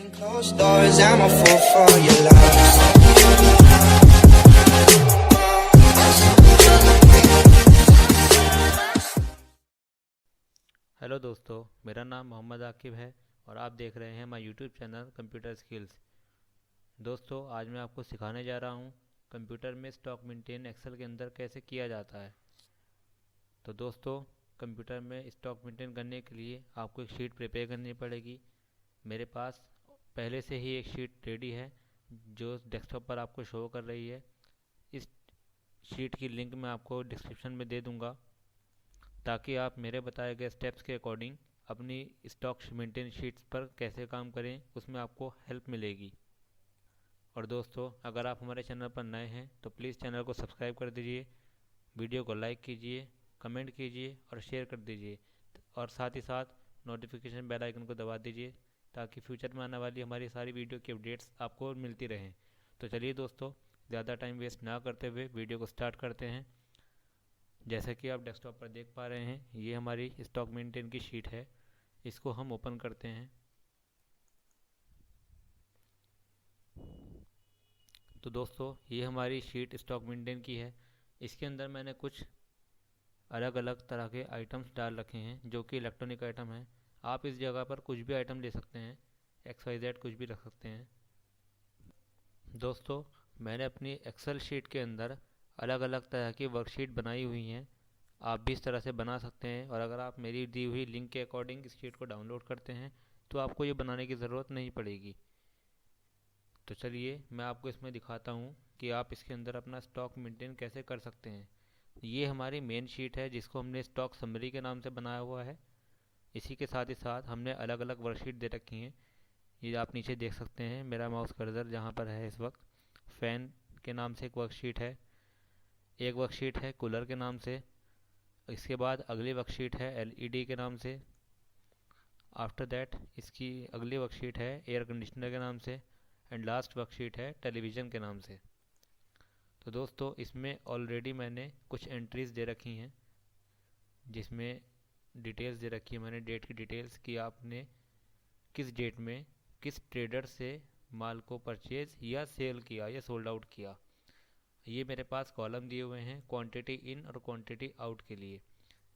Closed doors, I'm a fool for your love. Hello दोस्तों, मेरा नाम मोहम्मद आकिब है और आप देख रहे हैं हमारा यूट्यूब चैनल कंप्यूटर स्किल्स। दोस्तों, आज मैं आपको सिखाने जा रहा हूँ कंप्यूटर में स्टॉक मेंटेन एक्सेल के अंदर कैसे किया जाता है। तो दोस्तों, कंप्यूटर में स्टॉक मेंटेन करने के लिए आपको एक शीट प्रिपेयर करनी पड़ेगी। मेरे पास पहले से ही एक शीट रेडी है जो डेस्कटॉप पर आपको शो कर रही है। इस शीट की लिंक मैं आपको डिस्क्रिप्शन में दे दूँगा ताकि आप मेरे बताए गए स्टेप्स के अकॉर्डिंग अपनी स्टॉक मेंटेन शीट्स पर कैसे काम करें, उसमें आपको हेल्प मिलेगी। और दोस्तों, अगर आप हमारे चैनल पर नए हैं तो प्लीज़ चैनल को सब्सक्राइब कर दीजिए, वीडियो को लाइक कीजिए, कमेंट कीजिए और शेयर कर दीजिए, और साथ ही साथ नोटिफिकेशन बेल आइकन को दबा दीजिए ताकि फ्यूचर में आने वाली हमारी सारी वीडियो की अपडेट्स आपको मिलती रहें। तो चलिए दोस्तों, ज़्यादा टाइम वेस्ट ना करते हुए वीडियो को स्टार्ट करते हैं। जैसा कि आप डेस्कटॉप पर देख पा रहे हैं, ये हमारी स्टॉक मेंटेन की शीट है। इसको हम ओपन करते हैं। तो दोस्तों, ये हमारी शीट स्टॉक मेंटेन की है। इसके अंदर मैंने कुछ अलग अलग तरह के आइटम्स डाल रखे हैं जो कि इलेक्ट्रॉनिक आइटम हैं। आप इस जगह पर कुछ भी आइटम ले सकते हैं, XYZ कुछ भी रख सकते हैं। दोस्तों, मैंने अपनी एक्सेल शीट के अंदर अलग अलग तरह की वर्कशीट बनाई हुई हैं। आप भी इस तरह से बना सकते हैं, और अगर आप मेरी दी हुई लिंक के अकॉर्डिंग इस शीट को डाउनलोड करते हैं तो आपको ये बनाने की ज़रूरत नहीं पड़ेगी। तो चलिए मैं आपको इसमें दिखाता हूँ कि आप इसके अंदर अपना स्टॉक मेंटेन कैसे कर सकते हैं। ये हमारी मेन शीट है जिसको हमने स्टॉक समरी के नाम से बनाया हुआ है। इसी के साथ ही साथ हमने अलग अलग वर्कशीट दे रखी हैं। ये आप नीचे देख सकते हैं, मेरा माउस कर्सर जहाँ पर है इस वक्त। फ़ैन के नाम से एक वर्कशीट है, एक वर्कशीट है कूलर के नाम से। इसके बाद अगली वर्कशीट है LED के नाम से। आफ्टर दैट इसकी अगली वर्कशीट है एयर कंडीशनर के नाम से। एंड लास्ट वर्कशीट है टेलीविज़न के नाम से। तो दोस्तों, इसमें ऑलरेडी मैंने कुछ एंट्रीज दे रखी हैं जिसमें डिटेल्स दे रखी है। मैंने डेट की डिटेल्स कि आपने किस डेट में किस ट्रेडर से माल को परचेज या सेल किया या सोल्ड आउट किया। ये मेरे पास कॉलम दिए हुए हैं क्वांटिटी इन और क्वांटिटी आउट के लिए।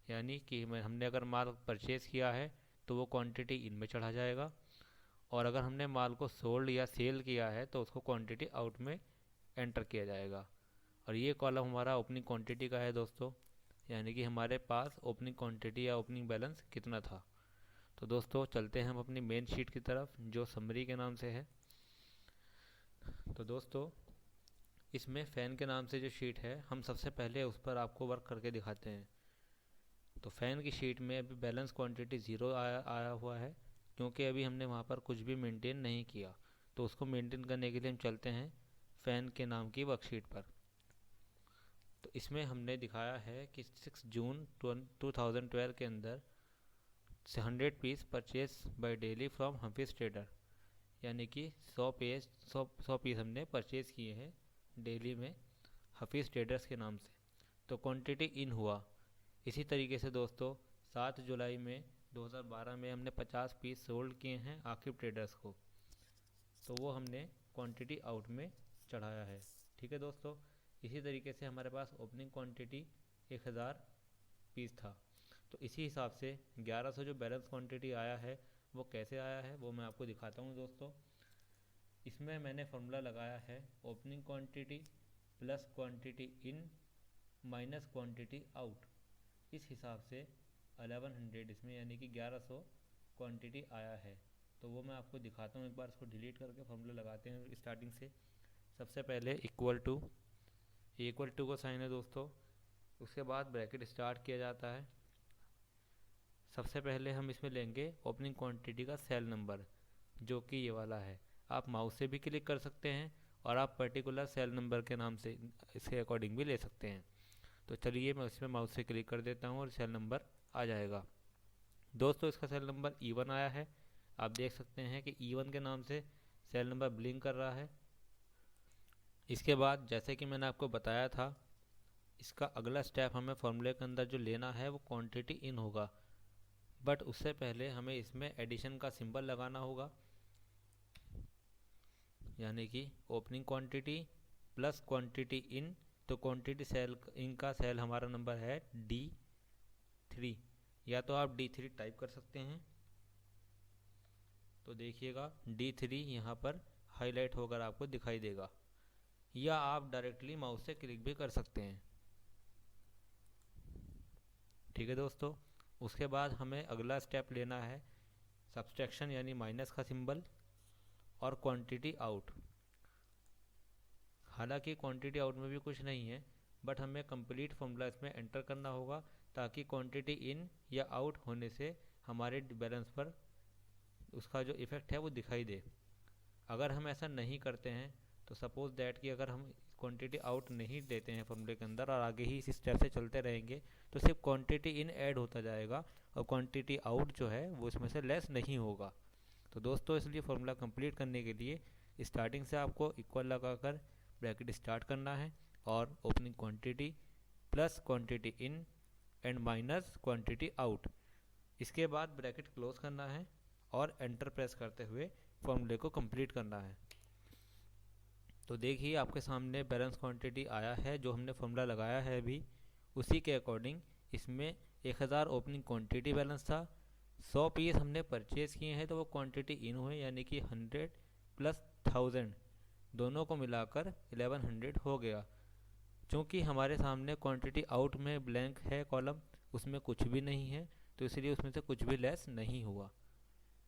यानी कि हमने अगर माल परचेज़ किया है तो वो क्वांटिटी इन में चढ़ा जाएगा, और अगर हमने माल को सोल्ड या सेल किया है तो उसको क्वांटिटी आउट में एंटर किया जाएगा। और ये कॉलम हमारा ओपनिंग क्वांटिटी का है दोस्तों, यानी कि हमारे पास ओपनिंग क्वांटिटी या ओपनिंग बैलेंस कितना था। तो दोस्तों, चलते हैं हम अपनी मेन शीट की तरफ जो समरी के नाम से है। तो दोस्तों, इसमें फ़ैन के नाम से जो शीट है, हम सबसे पहले उस पर आपको वर्क करके दिखाते हैं। तो फ़ैन की शीट में अभी बैलेंस क्वांटिटी 0 आया हुआ है क्योंकि अभी हमने वहाँ पर कुछ भी मेंटेन नहीं किया। तो उसको मेंटेन करने के लिए हम चलते हैं फ़ैन के नाम की वर्कशीट पर। तो इसमें हमने दिखाया है कि 6 जून 2012 के अंदर 100 piece purchase by daily from Hafeez trader, यानी कि 100 पीस हमने परचेज़ किए हैं डेली में हफीज़ ट्रेडर्स के नाम से। तो क्वांटिटी इन हुआ। इसी तरीके से दोस्तों, 7 जुलाई में 2012 में हमने 50 पीस सोल्ड किए हैं आकिब ट्रेडर्स को, तो वो हमने क्वांटिटी आउट में चढ़ाया है। ठीक है दोस्तों, इसी तरीके से हमारे पास ओपनिंग क्वांटिटी 1000 पीस था। तो इसी हिसाब से 1100 जो बैलेंस क्वांटिटी आया है वो कैसे आया है वो मैं आपको दिखाता हूँ दोस्तों। इसमें मैंने फार्मूला लगाया है opening quantity plus quantity in minus quantity out. इस हिसाब से 1100 इसमें यानी कि 1100 क्वांटिटी आया है। तो वो मैं आपको दिखाता हूँ। एक बार इसको डिलीट करके फार्मूला लगाते हैं स्टार्टिंग से। सबसे पहले इक्वल टू को साइन है दोस्तों, उसके बाद ब्रैकेट स्टार्ट किया जाता है। सबसे पहले हम इसमें लेंगे ओपनिंग क्वांटिटी का सेल नंबर जो कि ये वाला है। आप माउस से भी क्लिक कर सकते हैं और आप पर्टिकुलर सेल नंबर के नाम से इसके अकॉर्डिंग भी ले सकते हैं। तो चलिए मैं इसमें माउस से क्लिक कर देता हूँ और सेल नंबर आ जाएगा। दोस्तों, इसका सेल नंबर E1 आया है। आप देख सकते हैं कि E1 के नाम से सेल नंबर ब्लिंक कर रहा है। इसके बाद जैसे कि मैंने आपको बताया था, इसका अगला स्टेप हमें फॉर्मूले के अंदर जो लेना है वो क्वांटिटी इन होगा। बट उससे पहले हमें इसमें एडिशन का सिंबल लगाना होगा। यानी कि ओपनिंग क्वांटिटी प्लस क्वांटिटी इन, तो क्वांटिटी सेल इन का सेल हमारा नंबर है D3, या तो आप D3 टाइप कर सकते हैं। तो देखिएगा D3 यहाँ पर हाईलाइट होकर आपको दिखाई देगा, या आप डायरेक्टली माउस से क्लिक भी कर सकते हैं। ठीक है दोस्तों, उसके बाद हमें अगला स्टेप लेना है सब्सट्रैक्शन यानी माइनस का सिंबल और क्वांटिटी आउट। हालांकि क्वांटिटी आउट में भी कुछ नहीं है, बट हमें कंप्लीट फॉर्मूला इसमें एंटर करना होगा ताकि क्वांटिटी इन या आउट होने से हमारे बैलेंस पर उसका जो इफ़ेक्ट है वो दिखाई दे। अगर हम ऐसा नहीं करते हैं तो सपोज़ दैट कि अगर हम क्वांटिटी आउट नहीं देते हैं फॉर्मूले के अंदर और आगे ही इसी स्टेप से चलते रहेंगे तो सिर्फ क्वांटिटी इन ऐड होता जाएगा और क्वांटिटी आउट जो है वो इसमें से लेस नहीं होगा। तो दोस्तों इसलिए फॉर्मूला कंप्लीट करने के लिए स्टार्टिंग से आपको इक्वल लगाकर ब्रैकेट स्टार्ट करना है और opening quantity plus quantity in and minus quantity out, इसके बाद ब्रैकेट क्लोज करना है और एंटर प्रेस करते हुए फॉर्मूले को कंप्लीट करना है। तो देखिए आपके सामने बैलेंस क्वांटिटी आया है, जो हमने फॉर्मूला लगाया है अभी उसी के अकॉर्डिंग इसमें 1000 ओपनिंग क्वांटिटी बैलेंस था, 100 पीस हमने परचेज़ किए हैं तो वो क्वांटिटी इन हुए, यानी कि 100 प्लस 1000 दोनों को मिलाकर 1100 हो गया। क्योंकि हमारे सामने क्वांटिटी आउट में ब्लैंक है कॉलम, उसमें कुछ भी नहीं है, तो इसलिए उसमें से कुछ भी लेस नहीं हुआ।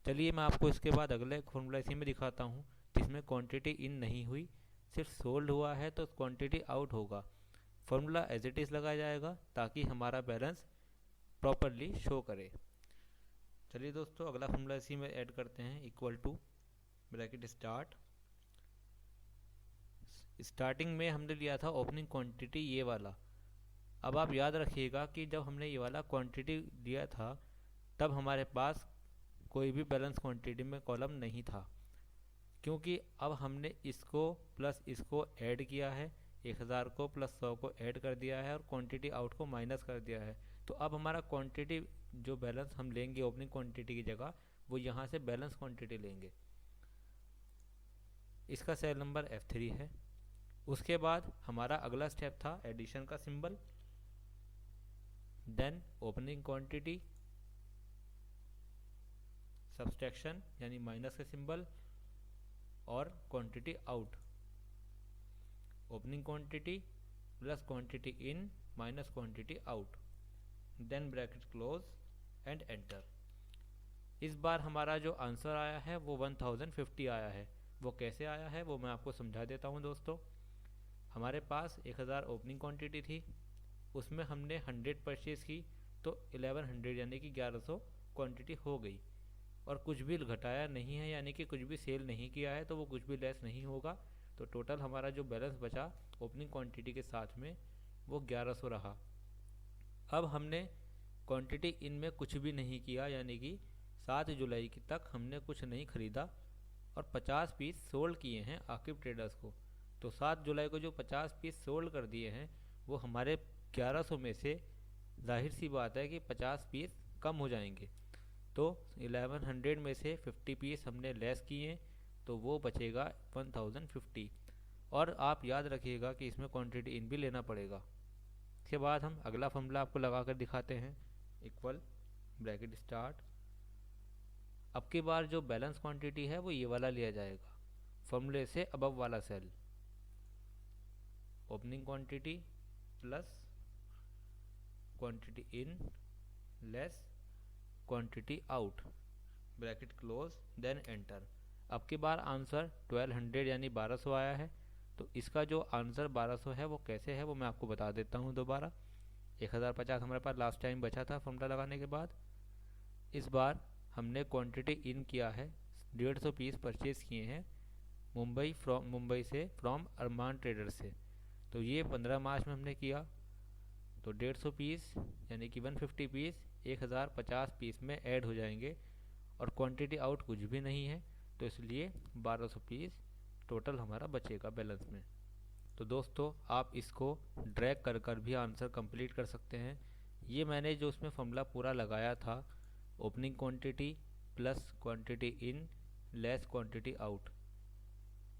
चलिए मैं आपको इसके बाद अगले फॉर्मूला इसी में दिखाता हूँ जिसमें क्वांटिटी इन नहीं हुई, सिर्फ सोल्ड हुआ है, तो क्वांटिटी आउट होगा। फॉर्मूला एज इट इज़ लगाया जाएगा ताकि हमारा बैलेंस प्रॉपरली शो करे। चलिए दोस्तों अगला फॉर्मूला इसी में ऐड करते हैं, equal to bracket start. Starting में हमने लिया था ओपनिंग क्वांटिटी ये वाला। अब आप याद रखिएगा कि जब हमने ये वाला क्वांटिटी लिया था तब हमारे पास कोई भी बैलेंस क्वांटिटी में कॉलम नहीं था, क्योंकि अब हमने इसको प्लस इसको ऐड किया है, 1000 को प्लस 100 को ऐड कर दिया है और क्वांटिटी आउट को माइनस कर दिया है। तो अब हमारा क्वांटिटी जो बैलेंस हम लेंगे ओपनिंग क्वांटिटी की जगह वो यहाँ से बैलेंस क्वांटिटी लेंगे। इसका सेल नंबर F3 है। उसके बाद हमारा अगला स्टेप था एडिशन का symbol, then opening quantity, subtraction यानी माइनस का सिंबल और quantity out. Opening quantity plus quantity in minus quantity out, then bracket close and enter. इस बार हमारा जो आंसर आया है वो 1050 आया है। वो कैसे आया है वो मैं आपको समझा देता हूँ दोस्तों। हमारे पास 1000 ओपनिंग क्वांटिटी थी, उसमें हमने 100 परचेज़ की तो 1100 यानी कि 1100 क्वांटिटी हो गई, और कुछ भी घटाया नहीं है यानी कि कुछ भी सेल नहीं किया है तो वो कुछ भी लेस नहीं होगा। तो टोटल हमारा जो बैलेंस बचा ओपनिंग क्वांटिटी के साथ में वो 1100 रहा। अब हमने क्वांटिटी इन में कुछ भी नहीं किया, यानी कि 7 जुलाई तक हमने कुछ नहीं ख़रीदा और 50 पीस सोल्ड किए हैं आकिब ट्रेडर्स को। तो 7 जुलाई को जो 50 पीस सोल्ड कर दिए हैं वो हमारे 1100 में से जाहिर सी बात है कि 50 पीस कम हो जाएंगे। तो 1100 में से 50 पीस हमने लेस किए तो वो बचेगा 1050। और आप याद रखिएगा कि इसमें क्वांटिटी इन भी लेना पड़ेगा। इसके बाद हम अगला फॉर्मूला आपको लगा कर दिखाते हैं, इक्वल ब्रैकेट स्टार्ट। अब की बार जो बैलेंस क्वांटिटी है वो ये वाला लिया जाएगा, फॉर्मूले से अबव वाला cell. Opening quantity plus quantity in less quantity out, bracket close then enter. अब की बार आंसर 1200 यानी 1200 आया है। तो इसका जो आंसर 1200 है वो कैसे है वो मैं आपको बता देता हूँ दोबारा। 1050 हमारे पास लास्ट टाइम बचा था फॉर्मूला लगाने के बाद। इस बार हमने क्वांटिटी इन किया है, 150 पीस परचेज़ किए हैं मुंबई से फ्रॉम अरमान ट्रेडर से। तो ये 15 मार्च में हमने किया। तो 150 पीस यानी कि 150 पीस 1050 पीस में ऐड हो जाएंगे और क्वांटिटी आउट कुछ भी नहीं है, तो इसलिए 1200 पीस टोटल हमारा बचेगा बैलेंस में। तो दोस्तों आप इसको ड्रैग कर कर भी आंसर कंप्लीट कर सकते हैं। ये मैंने जो उसमें फॉर्मूला पूरा लगाया था, opening quantity plus quantity in less quantity out,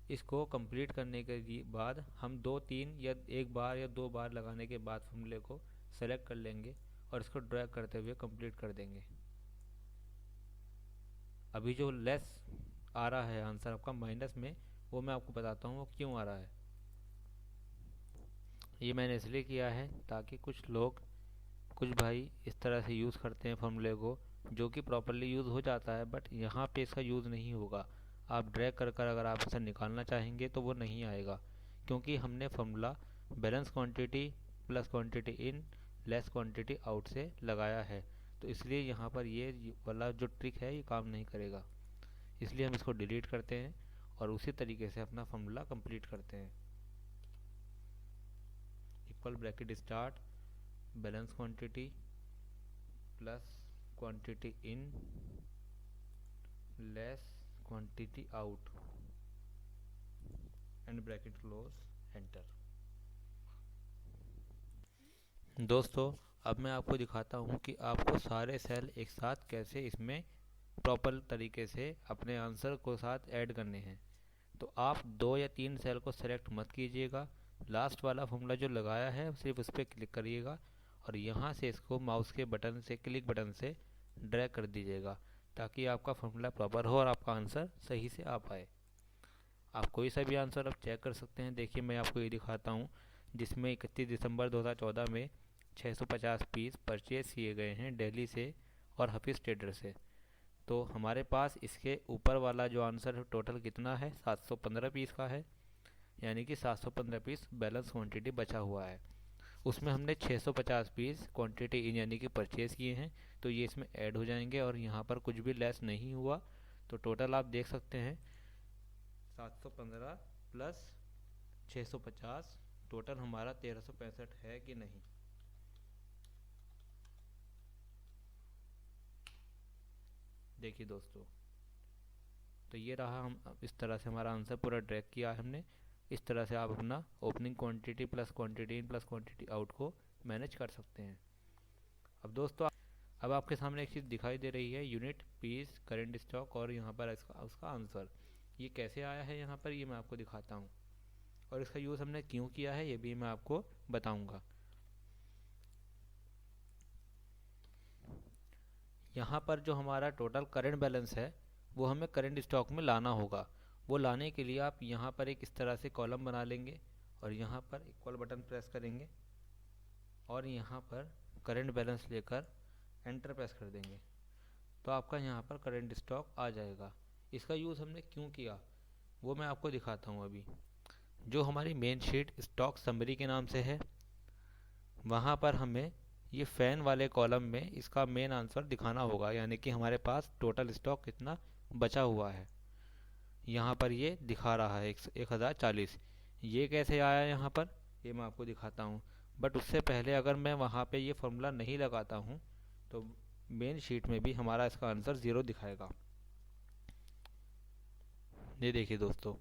इसको कंप्लीट करने के बाद हम 2-3 या एक बार या 2 बार लगाने के बाद फॉर्मूले को सेलेक्ट कर लेंगे और इसको ड्रैग करते हुए कंप्लीट कर देंगे। अभी जो लेस आ रहा है आंसर आपका माइनस में, वो मैं आपको बताता हूँ वो क्यों आ रहा है। ये मैंने इसलिए किया है ताकि कुछ भाई इस तरह से यूज़ करते हैं फॉर्मूले को, जो कि प्रॉपरली यूज़ हो जाता है बट यहाँ पे इसका यूज़ नहीं होगा। आप ड्रैग कर कर अगर आप इसे निकालना चाहेंगे तो वो नहीं आएगा, क्योंकि हमने formula balance quantity plus quantity in less quantity out से लगाया है। तो इसलिए यहाँ पर ये वाला जो ट्रिक है ये काम नहीं करेगा। इसलिए हम इसको डिलीट करते हैं और उसी तरीके से अपना फॉर्मूला कंप्लीट करते हैं। Equal bracket start balance quantity plus quantity in less quantity out and bracket close, enter. दोस्तों अब मैं आपको दिखाता हूँ कि आपको सारे सेल एक साथ कैसे इसमें प्रॉपर तरीके से अपने आंसर को साथ ऐड करने हैं। तो आप 2 या 3 सेल को सेलेक्ट मत कीजिएगा, लास्ट वाला फॉर्मूला जो लगाया है सिर्फ उस पर क्लिक करिएगा और यहाँ से इसको माउस के बटन से क्लिक बटन से ड्रैग कर दीजिएगा, ताकि आपका फॉर्मूला प्रॉपर हो और आपका आंसर सही से आ पाए। आप कोई सा भी आंसर अब चेक कर सकते हैं। देखिए मैं आपको ये दिखाता हूँ, जिसमें 31 दिसंबर 2014 में 650 पीस परचेज किए गए हैं दिल्ली से और हफीज़ ट्रेडर से। तो हमारे पास इसके ऊपर वाला जो आंसर है टोटल कितना है, 715 पीस का है, यानी कि 715 पीस बैलेंस क्वांटिटी बचा हुआ है। उसमें हमने 650 पीस क्वांटिटी इन यानी कि परचेज़ किए हैं, तो ये इसमें ऐड हो जाएंगे और यहाँ पर कुछ भी लेस नहीं हुआ। तो टोटल आप देख सकते हैं 715 प्लस 650, टोटल हमारा 1365 है कि नहीं। देखिए दोस्तों, तो ये रहा, हम इस तरह से हमारा आंसर पूरा ड्रैग किया है हमने। इस तरह से आप अपना opening quantity plus quantity in plus quantity out को मैनेज कर सकते हैं। अब दोस्तों अब आपके सामने एक चीज़ दिखाई दे रही है, यूनिट पीस करेंट स्टॉक, और यहाँ पर उसका आंसर ये कैसे आया है यहाँ पर, ये मैं आपको दिखाता हूँ और इसका यूज़ हमने क्यों किया है ये भी मैं आपको बताऊँगा। यहाँ पर जो हमारा टोटल करंट बैलेंस है वो हमें करंट स्टॉक में लाना होगा। वो लाने के लिए आप यहाँ पर एक इस तरह से कॉलम बना लेंगे और यहाँ पर इक्वल बटन प्रेस करेंगे और यहाँ पर करंट बैलेंस लेकर एंटर प्रेस कर देंगे, तो आपका यहाँ पर करंट स्टॉक आ जाएगा। इसका यूज़ हमने क्यों किया वो मैं आपको दिखाता हूँ। अभी जो हमारी मेन शीट स्टॉक समरी के नाम से है, वहाँ पर हमें ये फ़ैन वाले कॉलम में इसका मेन आंसर दिखाना होगा, यानी कि हमारे पास टोटल स्टॉक कितना बचा हुआ है। यहाँ पर ये दिखा रहा है 1040। ये कैसे आया यहाँ पर ये मैं आपको दिखाता हूँ, बट उससे पहले अगर मैं वहाँ पे ये फॉर्मूला नहीं लगाता हूँ तो मेन शीट में भी हमारा इसका आंसर 0 दिखाएगा। ये देखिए दोस्तों,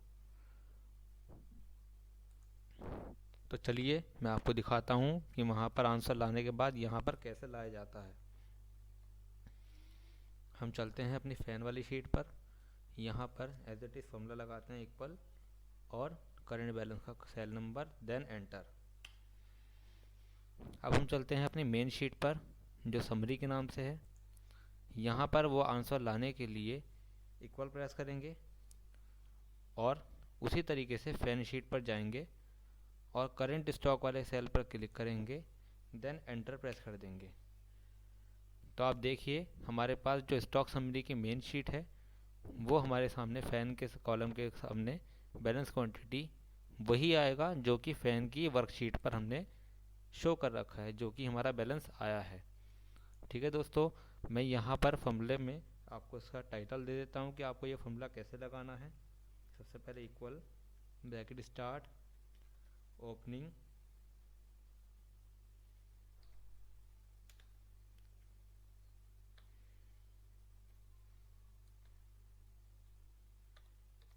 तो चलिए मैं आपको दिखाता हूँ कि वहाँ पर आंसर लाने के बाद यहाँ पर कैसे लाया जाता है। हम चलते हैं अपनी फ़ैन वाली शीट पर, यहाँ पर एज इट इज़ फॉर्मूला लगाते हैं इक्वल और करंट बैलेंस का सेल नंबर, देन एंटर। अब हम चलते हैं अपनी मेन शीट पर जो समरी के नाम से है। यहाँ पर वो आंसर लाने के लिए इक्वल प्रेस करेंगे और उसी तरीके से फ़ैन शीट पर जाएंगे और करंट स्टॉक वाले सेल पर क्लिक करेंगे, देन एंटर प्रेस कर देंगे। तो आप देखिए हमारे पास जो स्टॉक समरी की मेन शीट है वो हमारे सामने फ़ैन के कॉलम के सामने बैलेंस क्वांटिटी वही आएगा जो कि फ़ैन की वर्कशीट पर हमने शो कर रखा है, जो कि हमारा बैलेंस आया है। ठीक है दोस्तों, मैं यहाँ पर फॉर्मूले में आपको इसका टाइटल दे देता हूँ कि आपको ये फॉर्मूला कैसे लगाना है। सबसे पहले इक्वल ब्रैकेट स्टार्ट ओपनिंग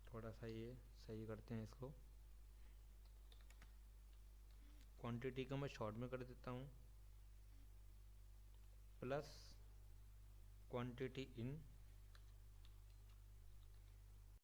थोड़ा सा ये सही करते हैं इसको, क्वांटिटी को मैं शॉर्ट में कर देता हूँ, प्लस क्वांटिटी इन